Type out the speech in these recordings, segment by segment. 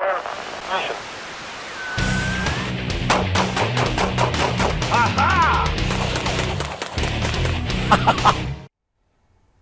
mission.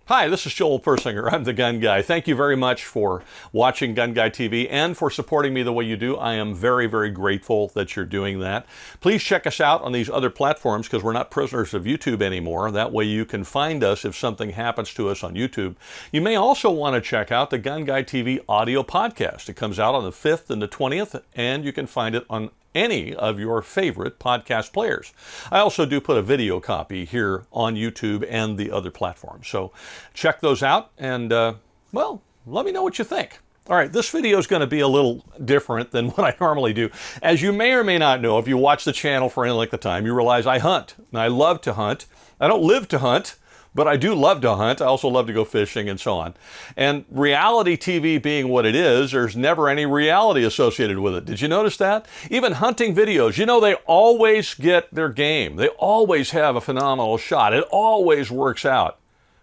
Hi, this is Joel Persinger. I'm the Gun Guy. Thank you very much for watching GunGuyTV and for supporting me the way you do. I am very, very grateful that you're doing that. Please check us out on these other platforms because we're not prisoners of YouTube anymore. That way you can find us if something happens to us on YouTube. You may also want to check out the GunGuyTV audio podcast. It comes out on the 5th and the 20th, and you can find it on any of your favorite podcast players. I also do put a video copy here on YouTube and the other platforms. So check those out and, well, let me know what you think. All right, this video is going to be a little different than what I normally do. As you may or may not know, if you watch the channel for any length of time, you realize I hunt, and I love to hunt. I don't live to hunt, but I do love to hunt. I also love to go fishing and so on. And reality TV being what it is, there's never any reality associated with it. Did you notice that? Even hunting videos, you know, they always get their game. They always have a phenomenal shot. It always works out.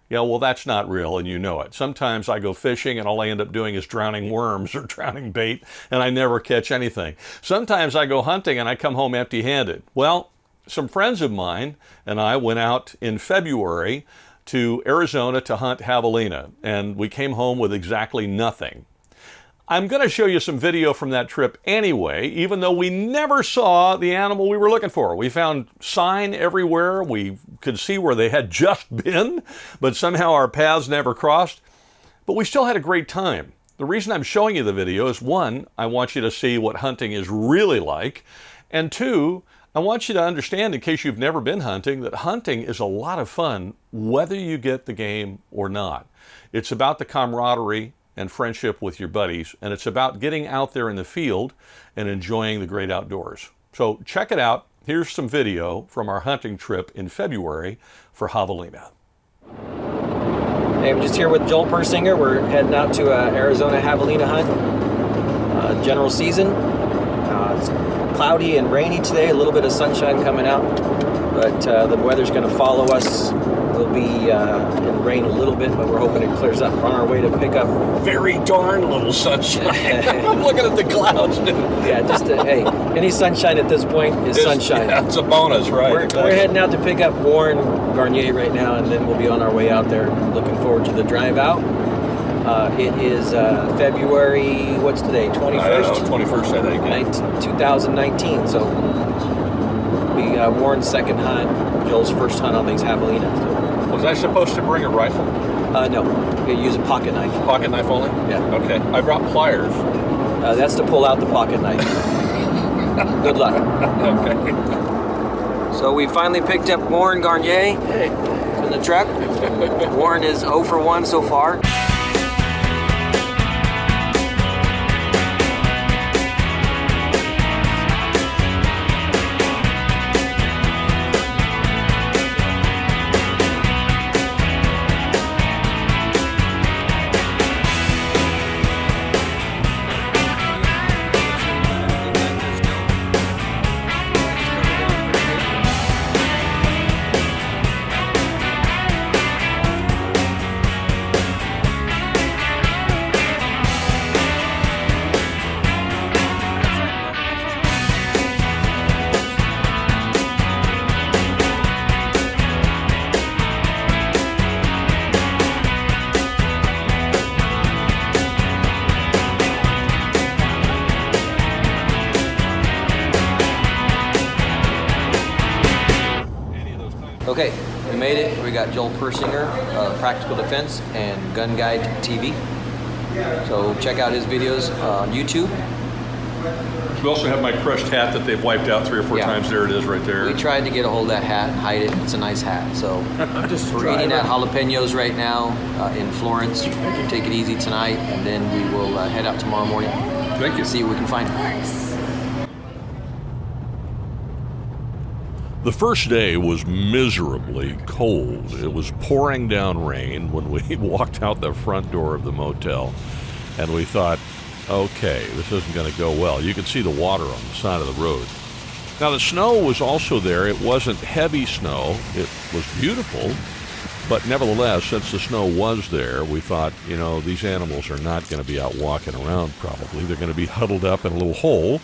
Yeah, well, that's not real, and you know it. Sometimes I go fishing, and all I end up doing is drowning worms or drowning bait, and I never catch anything. Sometimes I go hunting, and I come home empty-handed. Well, some friends of mine and I went out in February to Arizona to hunt javelina, and we came home with exactly nothing. I'm going to show you some video from that trip anyway, even though we never saw the animal we were looking for. We found sign everywhere. We could see where they had just been, but somehow our paths never crossed. But we still had a great time. The reason I'm showing you the video is, one, I want you to see what hunting is really like, and two, I want you to understand, in case you've never been hunting, that hunting is a lot of fun whether you get the game or not. It's about the camaraderie and friendship with your buddies, and it's about getting out there in the field and enjoying the great outdoors. So check it out. Here's some video from our hunting trip in February for javelina. Hey, I'm just here with Joel Persinger. We're heading out to Arizona javelina hunt, general season. It's cloudy and rainy today, a little bit of sunshine coming out, but the weather's going to follow us. We'll be in rain a little bit, but we're hoping it clears up. We're on our way to pick up Very darn little sunshine. I'm looking at the clouds. yeah, just hey, any sunshine at this point is sunshine. Yeah, it's a bonus, right? We're heading out to pick up Warren Garnier right now, and then we'll be on our way out there. Looking forward to the drive out. It is February, what's today, 21st? I don't know, 21st, I think. 2019, so we Warren's second hunt, Joel's first hunt on these javelinas. So. Was I supposed to bring a rifle? No, you use a pocket knife. Pocket knife only? Yeah. Okay, I brought pliers. That's to pull out the pocket knife. Good luck. Okay. So we finally picked up Warren Garnier in the truck. Warren is 0 for 1 so far. Okay, we made it. We got Joel Persinger, Practical Defense, and GunGuyTV. So check out his videos on YouTube. We also have my crushed hat that they've wiped out 3 or 4 times. There it is right there. We tried to get a hold of that hat, hide it. It's a nice hat. So we're eating at Jalapenos right now in Florence. Take it easy tonight, and then we will head out tomorrow morning. Thank you. See what we can find. The first day was miserably cold. It was pouring down rain when we walked out the front door of the motel, and we thought, okay, this isn't going to go well. You could see the water on the side of the road. Now, the snow was also there. It wasn't heavy snow. It was beautiful, But nevertheless, since the snow was there, we thought, you know, these animals are not going to be out walking around probably. They're going to be huddled up in a little hole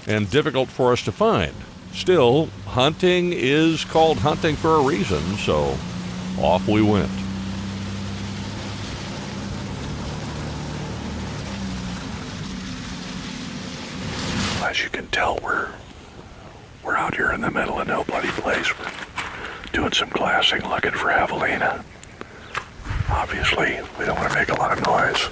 and difficult for us to find. Still, hunting is called hunting for a reason, so off we went. As you can tell, we're out here in the middle of no bloody place. We're doing some glassing, looking for Javelina. Obviously, we don't want to make a lot of noise.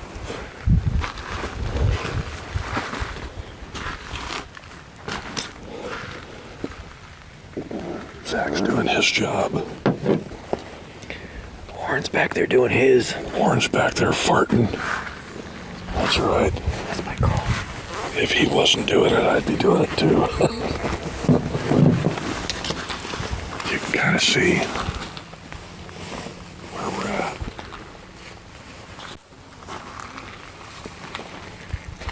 Zach's doing his job. Warren's back there doing his. Warren's back there farting. That's right. That's my call. If he wasn't doing it, I'd be doing it too. You can kind of see where we're at.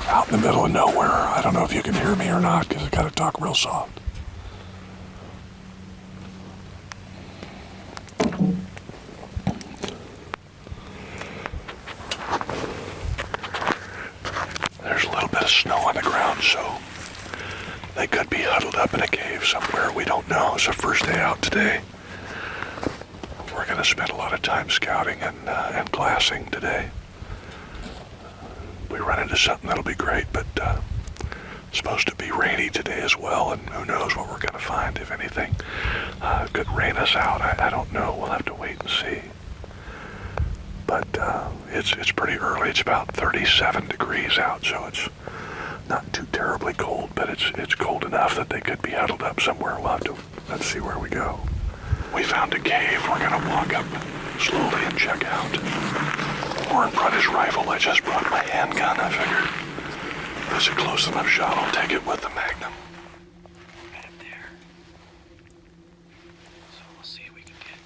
Out in the middle of nowhere. I don't know if you can hear me or not because I got to talk real soft. There's a little bit of snow on the ground, so they could be huddled up in a cave somewhere. We don't know. It's the first day out today. We're going to spend a lot of time scouting and glassing today. We run into something that'll be great, but it's supposed to be rainy today as well, and who knows what we're going to find, if anything. Could rain us out. I don't know. We'll have to wait and see. But it's pretty early. It's about 37 degrees out, so it's not too terribly cold, but it's cold enough that they could be huddled up somewhere. Let's see where we go. We found a cave. We're gonna walk up slowly and check out. Warren brought his rifle. I just brought my handgun. I figured if it's a close enough shot, I'll take it with the Magnum. Right up there. So we'll see if we can get.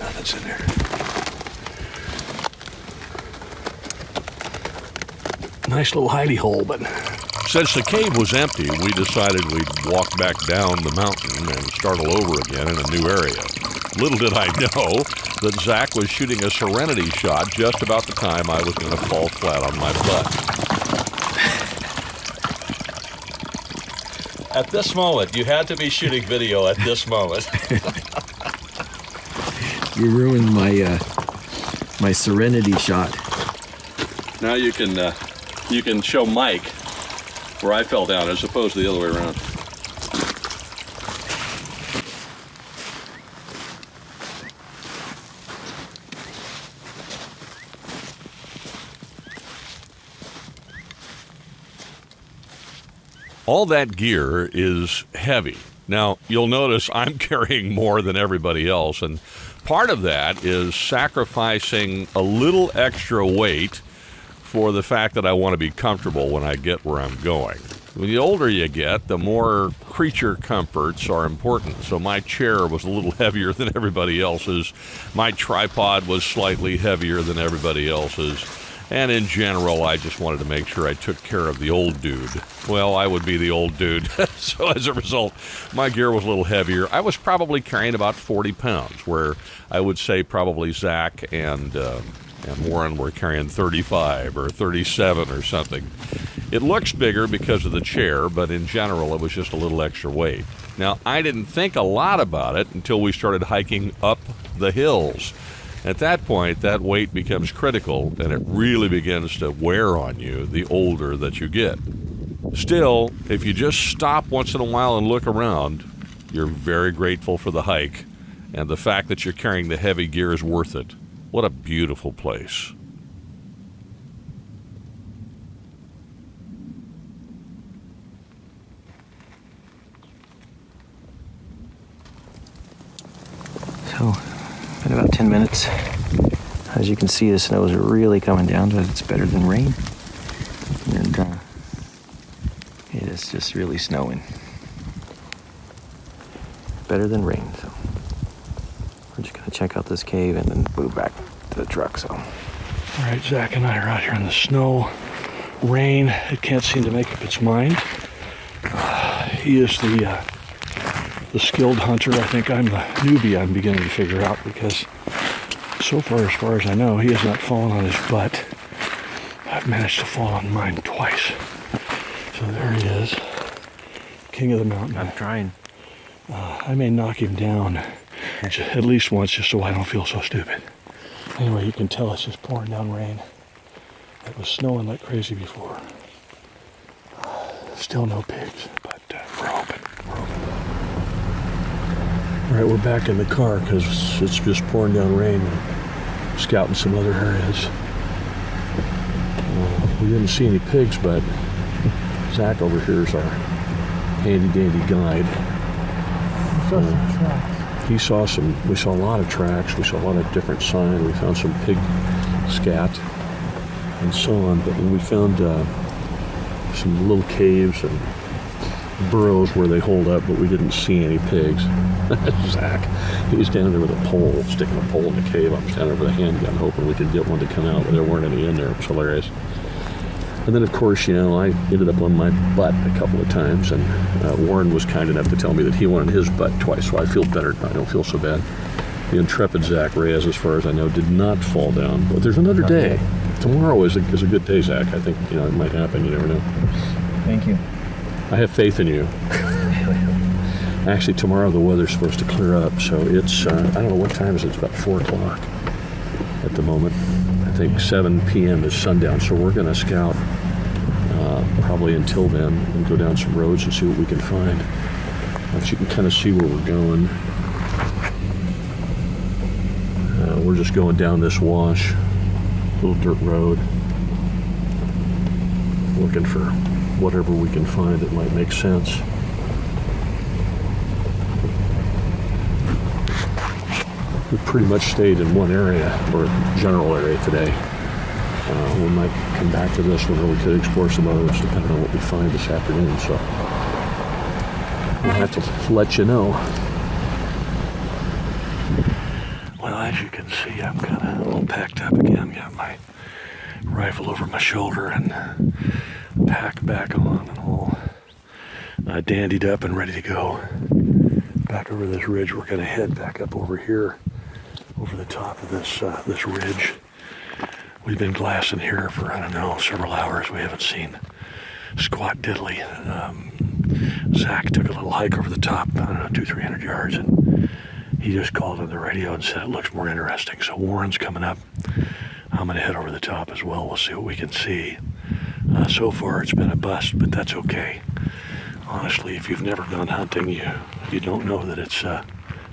Nothing's in there. Nice little hidey hole, but Since the cave was empty, we decided we'd walk back down the mountain and start all over again in a new area. Little did I know that Zach was shooting a serenity shot just about the time I was going to fall flat on my butt. At this moment, you had to be shooting video at this moment. You ruined my serenity shot. Now you can show Mike where I fell down as opposed to the other way around. All that gear is heavy. Now, you'll notice I'm carrying more than everybody else, and part of that is sacrificing a little extra weight for the fact that I want to be comfortable when I get where I'm going. The older you get, the more creature comforts are important. So my chair was a little heavier than everybody else's. My tripod was slightly heavier than everybody else's. And in general, I just wanted to make sure I took care of the old dude. Well, I would be the old dude. So as a result, my gear was a little heavier. I was probably carrying about 40 pounds, where I would say probably Zach and Warren were carrying 35 or 37 or something. It looks bigger because of the chair, but in general, it was just a little extra weight. Now, I didn't think a lot about it until we started hiking up the hills. At that point, that weight becomes critical, and it really begins to wear on you the older that you get. Still, if you just stop once in a while and look around, you're very grateful for the hike, and the fact that you're carrying the heavy gear is worth it. What a beautiful place. So, been about 10 minutes. As you can see, the snow is really coming down, but it's better than rain. And it is just really snowing. Better than rain, so we're just gonna check out this cave and then move back to the truck. So, All right, Zach and I are out here in the snow, rain. It can't seem to make up its mind. He is the skilled hunter. I think I'm the newbie. I'm beginning to figure out, because so far as I know, he has not fallen on his butt. I've managed to fall on mine twice. So there he is, king of the mountain. I'm trying. I may knock him down at least once, just so I don't feel so stupid. Anyway, you can tell it's just pouring down rain. It was snowing like crazy before. Still no pigs, but we're hoping. All right, we're back in the car because it's just pouring down rain. We're scouting some other areas. We didn't see any pigs, but Zach over here is our handy-dandy guide. We saw a lot of tracks. We saw a lot of different signs. We found some pig scat and so on. But we found some little caves and burrows where they hold up, but we didn't see any pigs. Zach, he was down there with a pole, sticking a pole in the cave. I'm standing there with a handgun hoping we could get one to come out, but there weren't any in there. It was hilarious. And then, of course, I ended up on my butt a couple of times, and Warren was kind enough to tell me that he went on his butt twice, so I feel better. I don't feel so bad. The intrepid Zach Reyes, as far as I know, did not fall down. But there's another day. Tomorrow is a good day, Zach. I think, it might happen. You never know. Thank you. I have faith in you. Actually, tomorrow the weather's supposed to clear up, so it's, I don't know what time is it. It's about 4 o'clock at the moment. I think 7 p.m. is sundown, so we're going to scout probably until then and go down some roads and see what we can find. If you can kind of see where we're going. We're just going down this wash, little dirt road, looking for whatever we can find that might make sense. We pretty much stayed in one area, or general area today. We might come back to this one, or we could explore some others depending on what we find this afternoon. So we'll have to let you know. Well, as you can see, I'm kind of all packed up again. Got my rifle over my shoulder and pack back on, and all dandied up and ready to go. Back over this ridge, we're going to head back up over here, over the top of this ridge. We've been glassing here for, I don't know, several hours. We haven't seen squat diddly. Zach took a little hike over the top, I don't know, 200-300 yards, and he just called on the radio and said it looks more interesting. So Warren's coming up. I'm going to head over the top as well. We'll see what we can see. So far it's been a bust, but that's okay. Honestly, if you've never gone hunting, you don't know that it's not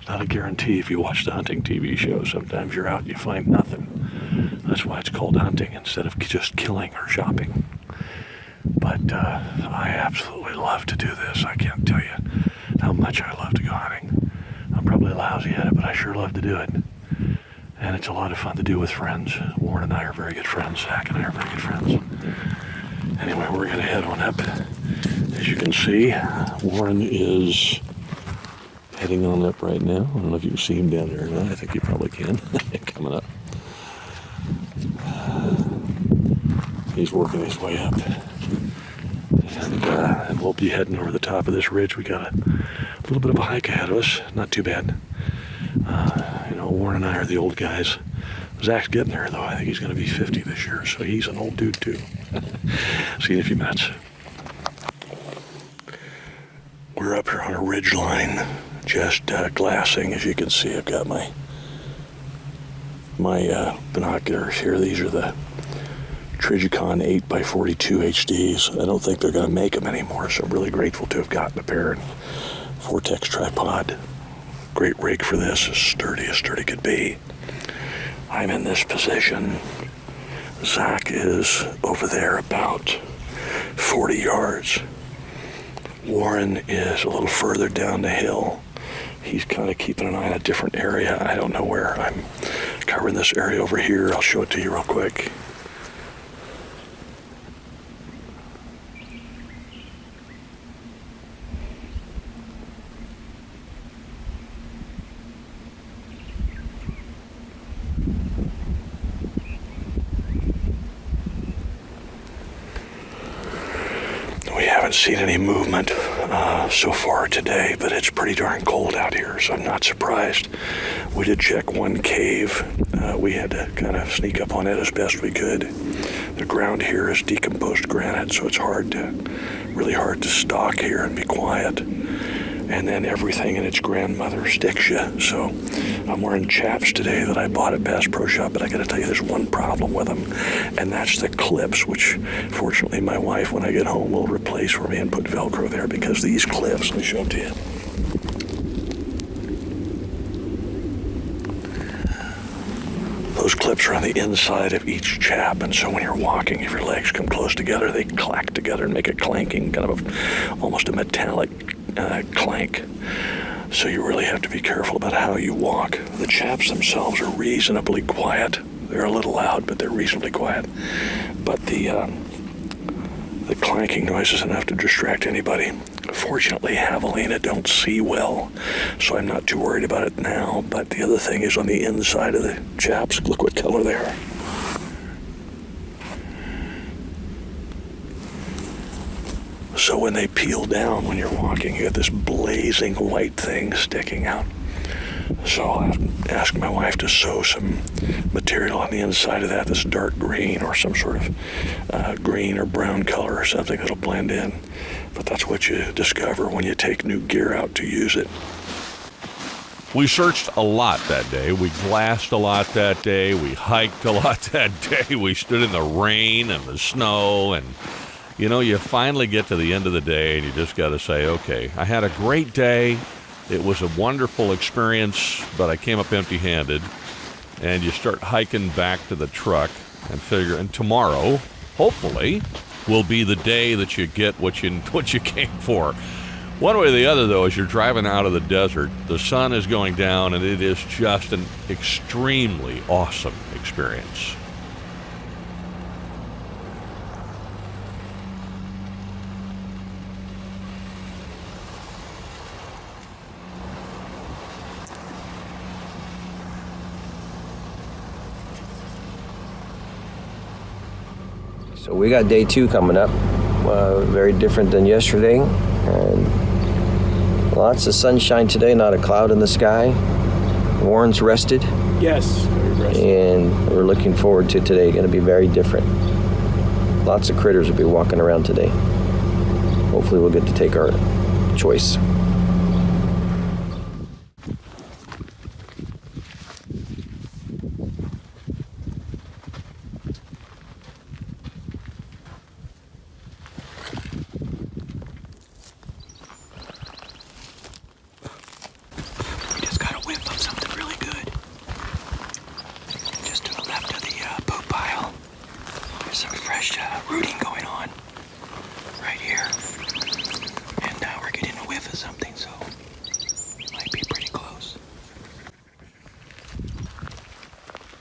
a guarantee. If you watch the hunting TV show, sometimes you're out and you find nothing. That's why it's called hunting instead of just killing or shopping. But I absolutely love to do this. I can't tell you how much I love to go hunting. I'm probably lousy at it, but I sure love to do it. And it's a lot of fun to do with friends. Warren and I are very good friends. Zach and I are very good friends. Anyway, we're going to head on up. As you can see, Warren is heading on up right now. I don't know if you can see him down there or not. I think you probably can. Coming up. He's working his way up. And we'll be heading over the top of this ridge. We got a little bit of a hike ahead of us. Not too bad. Warren and I are the old guys. Zach's getting there, though. I think he's going to be 50 this year, so he's an old dude, too. See you in a few minutes. We're up here on a ridge line, just glassing. As you can see, I've got my my binoculars here. These are the Trijicon 8x42 HDs. I don't think they're going to make them anymore, so I'm really grateful to have gotten a pair. And Vortex tripod, great rig for this, as sturdy could be. I'm in this position. Zach is over there about 40 yards. Warren is a little further down the hill. He's kind of keeping an eye on a different area. I don't know where. I'm covering this area over here. I'll show it to you real quick. We haven't seen any movement so far today, but it's pretty darn cold out here, so I'm not surprised. We did check one cave. We had to kind of sneak up on it as best we could. The ground here is decomposed granite, so it's really hard to stalk here and be quiet. And then everything in its grandmother sticks you. So I'm wearing chaps today that I bought at Bass Pro Shop, but I gotta tell you, there's one problem with them, and that's the clips, which fortunately my wife, when I get home, will replace for me and put Velcro there, because these clips, let me show them to you. Those clips are on the inside of each chap, and so when you're walking, if your legs come close together, they clack together and make a clanking, kind of almost a metallic clank. So you really have to be careful about how you walk. The chaps themselves are reasonably quiet. They're a little loud, but they're reasonably quiet. But the clanking noise is enough to distract anybody. Fortunately, Javelina don't see well, so I'm not too worried about it now. But the other thing is on the inside of the chaps. Look what color they are. So when they peel down when you're walking, you get this blazing white thing sticking out. So I'll have to ask my wife to sew some material on the inside of that that's dark green or some sort of green or brown color or something that'll blend in. But that's what you discover when you take new gear out to use it. We searched a lot that day. We glassed a lot that day. We hiked a lot that day. We stood in the rain and the snow, and you know, you finally get to the end of the day and you just got to say, okay, I had a great day. It was a wonderful experience, but I came up empty-handed. And you start hiking back to the truck and figure, and tomorrow, hopefully, will be the day that you get what you came for. One way or the other, though, as you're driving out of the desert, the sun is going down, and it is just an extremely awesome experience. So we got day 2 coming up, very different than yesterday, and lots of sunshine today, not a cloud in the sky. Warren's rested. Yes, very rested. And we're looking forward to today, going to be very different. Lots of critters will be walking around today. Hopefully we'll get to take our choice. Rooting going on right here, and now we're getting a whiff of something, so might be pretty close.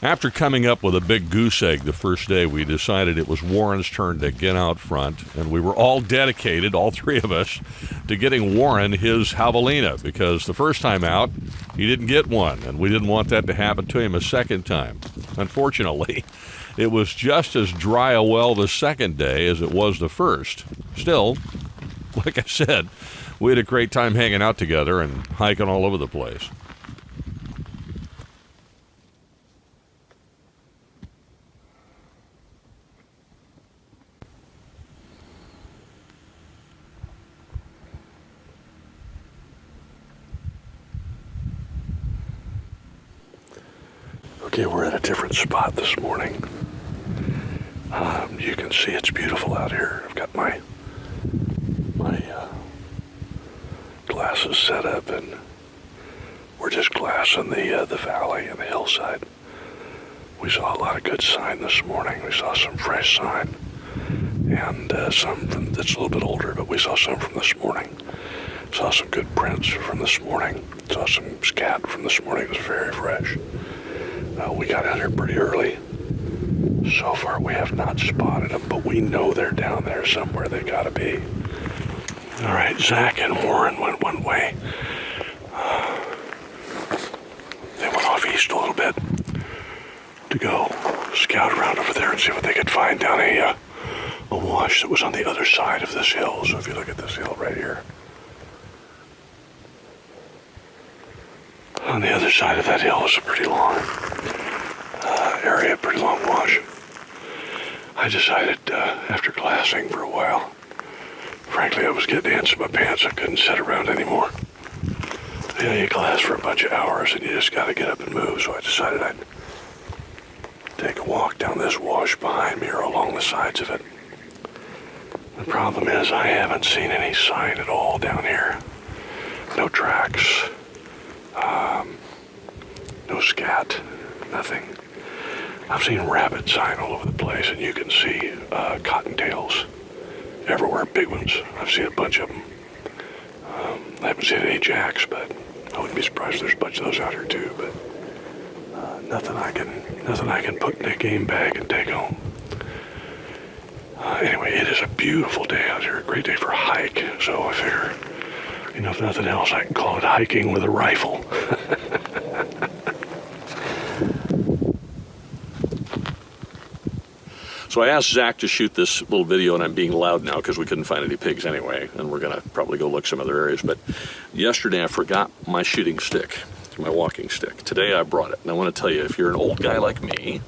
After coming up with a big goose egg the first day, we decided it was Warren's turn to get out front, and we were all dedicated, all three of us, to getting Warren his javelina, because the first time out, he didn't get one, and we didn't want that to happen to him a second time. Unfortunately, it was just as dry a well the second day as it was the first. Still, like I said, we had a great time hanging out together and hiking all over the place. Okay, we're at a different spot this morning. You can see it's beautiful out here. I've got my glasses set up, and we're just glassing the valley and the hillside. We saw a lot of good sign this morning. We saw some fresh sign, and some that's a little bit older, but we saw some from this morning. Saw some good prints from this morning. Saw some scat from this morning. It was very fresh. We got out here pretty early. So far we have not spotted them, but we know they're down there somewhere. They gotta be. All right, Zach and Warren went one way. They went off east a little bit to go scout around over there and see what they could find down a wash that was on the other side of this hill. So if you look at this hill right here, on the other side of that hill is a pretty long area, pretty long wash. I decided after glassing for a while, frankly I was getting ants in my pants. I couldn't sit around anymore. You know, you glass for a bunch of hours and you just got to get up and move, so I decided I'd take a walk down this wash behind me or along the sides of it. The problem is I haven't seen any sign at all down here. No tracks, no scat, nothing. I've seen rabbit sign all over the place, and you can see cottontails everywhere, big ones. I've seen a bunch of them. I haven't seen any jacks, but I wouldn't be surprised if there's a bunch of those out here too. But nothing I can put in a game bag and take home. Anyway, it is a beautiful day out here, a great day for a hike. So I figure, you know, if nothing else, I can call it hiking with a rifle. So I asked Zach to shoot this little video, and I'm being loud now because we couldn't find any pigs anyway, and we're going to probably go look some other areas. But yesterday I forgot my shooting stick, my walking stick. Today I brought it, and I want to tell you, if you're an old guy like me,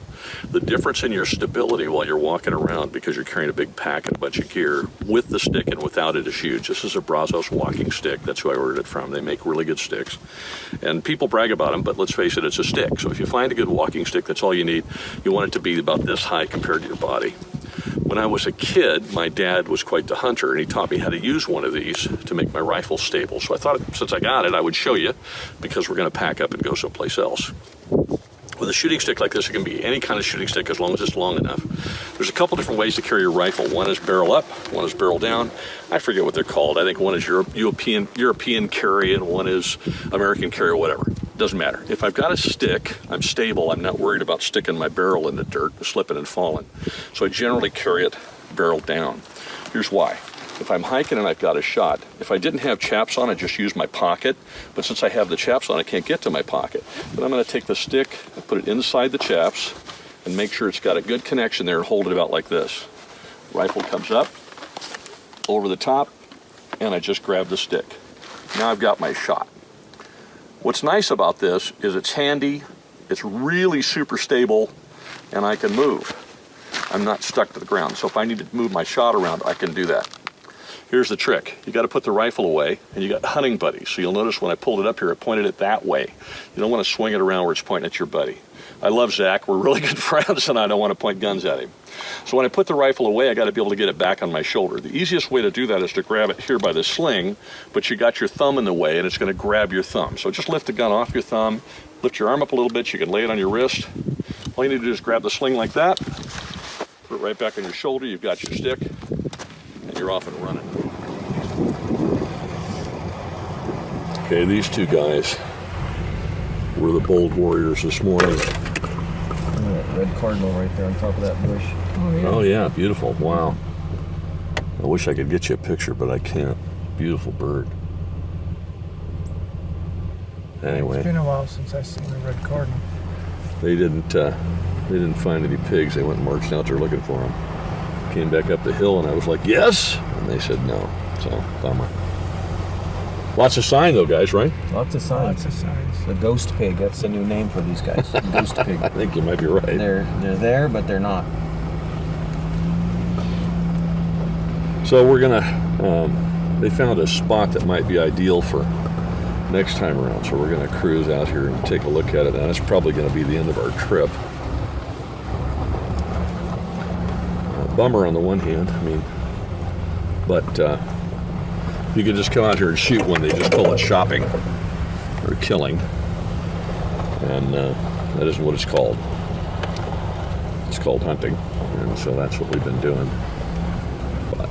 the difference in your stability while you're walking around because you're carrying a big pack and a bunch of gear with the stick and without it is huge. This is a Brazos walking stick. That's who I ordered it from. They make really good sticks. And people brag about them, but let's face it, it's a stick. So if you find a good walking stick, that's all you need. You want it to be about this high compared to your body. When I was a kid, my dad was quite the hunter, and he taught me how to use one of these to make my rifle stable. So I thought, since I got it, I would show you, because we're going to pack up and go someplace else. With a shooting stick like this, it can be any kind of shooting stick as long as it's long enough. There's a couple different ways to carry your rifle. One is barrel up, one is barrel down. I forget what they're called. I think one is European carry and one is American carry or whatever. Doesn't matter. If I've got a stick, I'm stable. I'm not worried about sticking my barrel in the dirt, slipping and falling. So I generally carry it barrel down. Here's why. If I'm hiking and I've got a shot, if I didn't have chaps on, I'd just use my pocket. But since I have the chaps on, I can't get to my pocket. But I'm going to take the stick and put it inside the chaps and make sure it's got a good connection there and hold it about like this. Rifle comes up, over the top, and I just grab the stick. Now I've got my shot. What's nice about this is it's handy, it's really super stable, and I can move. I'm not stuck to the ground. So if I need to move my shot around, I can do that. Here's the trick. You got to put the rifle away, and you got hunting buddies. So you'll notice when I pulled it up here, I pointed it that way. You don't want to swing it around where it's pointing at your buddy. I love Zach. We're really good friends, and I don't want to point guns at him. So when I put the rifle away, I got to be able to get it back on my shoulder. The easiest way to do that is to grab it here by the sling, but you got your thumb in the way, and it's going to grab your thumb. So just lift the gun off your thumb, lift your arm up a little bit. You can lay it on your wrist. All you need to do is grab the sling like that, put it right back on your shoulder. You've got your stick, and you're off and running. Okay, these two guys were the bold warriors this morning. Red cardinal right there on top of that bush. Oh yeah, beautiful. Wow. I wish I could get you a picture, but I can't. Beautiful bird. Anyway. It's been a while since I've seen a red cardinal. They didn't find any pigs. They went and marched out there looking for them. Came back up the hill and I was like, yes! And they said no. So, bummer. Lots of sign though, guys, right? Lots of signs. Lots of signs. The ghost pig, that's the new name for these guys. Ghost pig. I think you might be right. They're there, but they're not. So we're gonna, they found a spot that might be ideal for next time around. So we're going to cruise out here and take a look at it. Now that's probably going to be the end of our trip. Bummer on the one hand, I mean, but you could just come out here and shoot one. They just call it shopping or killing, and that isn't what it's called. It's called hunting, and so that's what we've been doing. But,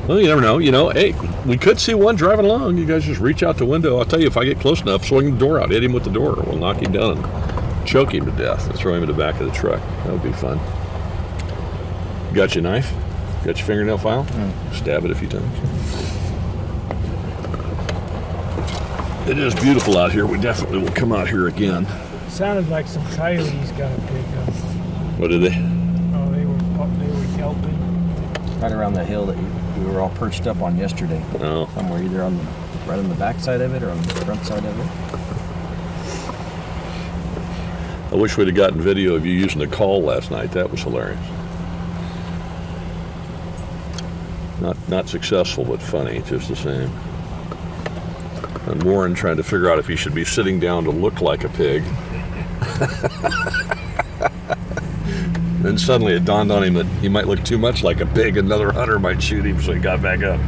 well, you never know. You know, hey, we could see one driving along. You guys just reach out the window. I'll tell you, if I get close enough, swing the door out, hit him with the door. We'll knock him down and choke him to death and throw him in the back of the truck. That would be fun. Got your knife? Got your fingernail file? Stab it a few times. It is beautiful out here. We definitely will come out here again. Sounded like some coyotes got a big What did they? Oh, they were yelping. Right around the hill that we were all perched up on yesterday. Oh. Somewhere either on the right on the back side of it or on the front side of it. I wish we'd have gotten video of you using the call last night. That was hilarious. Not successful, but funny, just the same. And Warren trying to figure out if he should be sitting down to look like a pig. Then suddenly it dawned on him that he might look too much like a pig. Another hunter might shoot him, so he got back up.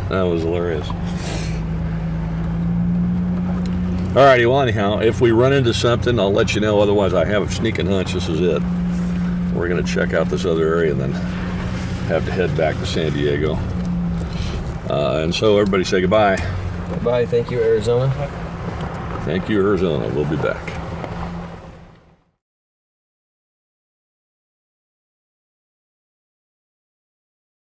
That was hilarious. All righty, well, anyhow, if we run into something, I'll let you know. Otherwise, I have a sneaking hunch this is it. We're going to check out this other area and then have to head back to San Diego. And so everybody say goodbye. Goodbye. Thank you, Arizona. Thank you, Arizona. We'll be back.